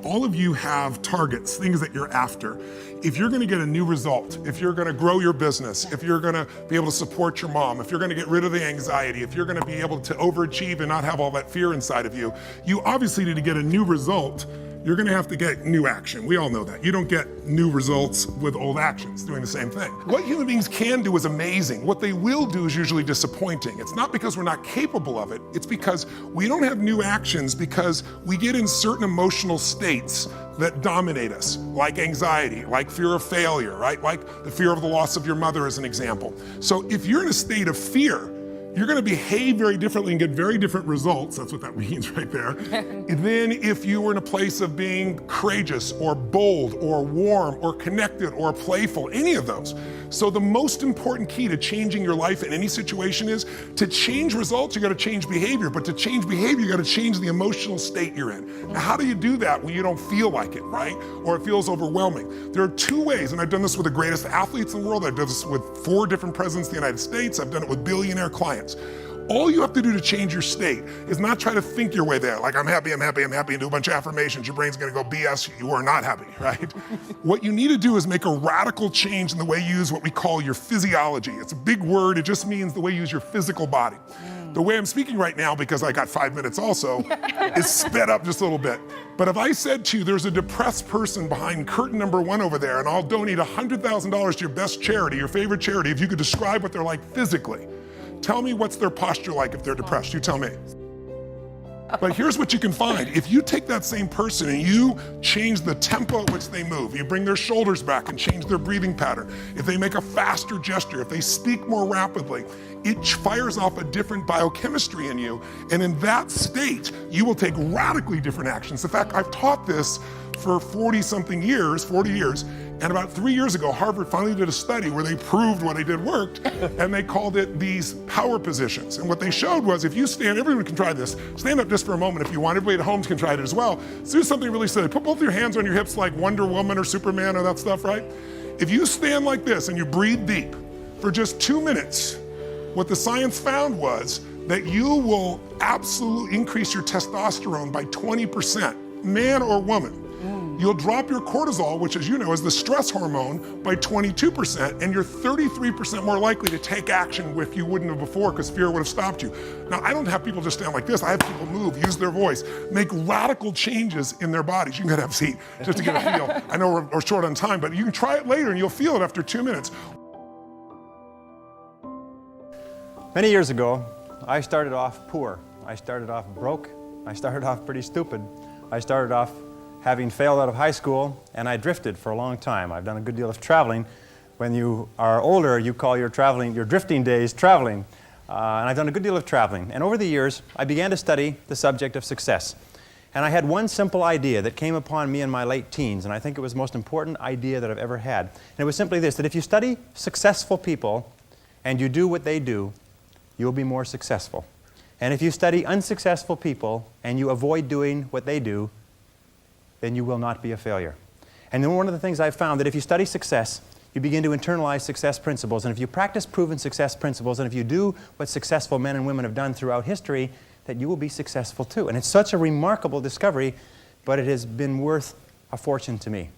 all of you have targets, things that you're after. If you're gonna get a new result, if you're gonna grow your business, if you're gonna be able to support your mom, if you're gonna get rid of the anxiety, if you're gonna be able to overachieve and not have all that fear inside of you, you obviously need to get a new result. You're gonna have to get new action. We all know that. You don't get new results with old actions, doing the same thing. What human beings can do is amazing. What they will do is usually disappointing. It's not because we're not capable of it, it's because we don't have new actions because we get in certain emotional states that dominate us, like anxiety, like fear of failure, right? Like the fear of the loss of your mother as an example. So if you're in a state of fear, you're gonna behave very differently and get very different results, that's what that means right there, than if you were in a place of being courageous or bold or warm or connected or playful, any of those. So the most important key to changing your life in any situation is to change results, you gotta change behavior, but to change behavior, you gotta change the emotional state you're in. Now, how do you do that when you don't feel like it, right? Or it feels overwhelming? There are two ways, and I've done this with the greatest athletes in the world. I've done this with 4 different presidents of the United States. I've done it with billionaire clients. All you have to do to change your state is not try to think your way there, like I'm happy, I'm happy, I'm happy, and do a bunch of affirmations. Your brain's gonna go, BS, you are not happy, right? What you need to do is make a radical change in the way you use what we call your physiology. It's a big word, it just means the way you use your physical body. The way I'm speaking right now, because I got 5 minutes also, is sped up just a little bit. But if I said to you, there's a depressed person behind curtain number 1 over there, and I'll donate $100,000 to your best charity, your favorite charity, if you could describe what they're like physically. Tell me what's their posture like if they're depressed, you tell me. But here's what you can find. If you take that same person and you change the tempo at which they move, you bring their shoulders back and change their breathing pattern, if they make a faster gesture, if they speak more rapidly, it fires off a different biochemistry in you. And in that state, you will take radically different actions. In fact, I've taught this for 40 years, and about 3 years ago, Harvard finally did a study where they proved what I did worked, and they called it these power positions. And what they showed was if you stand, everyone can try this, stand up just for a moment if you want, everybody at home can try it as well. So do something really silly. Put both your hands on your hips like Wonder Woman or Superman or that stuff, right? If you stand like this and you breathe deep for just 2 minutes, what the science found was that you will absolutely increase your testosterone by 20%, man or woman. You'll drop your cortisol, which as you know is the stress hormone, by 22%, and you're 33% more likely to take action if you wouldn't have before because fear would have stopped you. Now, I don't have people just stand like this. I have people move, use their voice, make radical changes in their bodies. You can have a seat just to get a feel. I know we're short on time, but you can try it later and you'll feel it after 2 minutes. Many years ago, I started off poor. I started off broke. I started off pretty stupid. I started off having failed out of high school, and I drifted for a long time. I've done a good deal of traveling. When you are older, you call your drifting days traveling. And I've done a good deal of traveling. And over the years, I began to study the subject of success. And I had one simple idea that came upon me in my late teens, and I think it was the most important idea that I've ever had. And it was simply this, that if you study successful people and you do what they do, you'll be more successful. And if you study unsuccessful people and you avoid doing what they do, then you will not be a failure. And then one of the things I've found that if you study success, you begin to internalize success principles. And if you practice proven success principles, and if you do what successful men and women have done throughout history, that you will be successful too. And it's such a remarkable discovery, but it has been worth a fortune to me.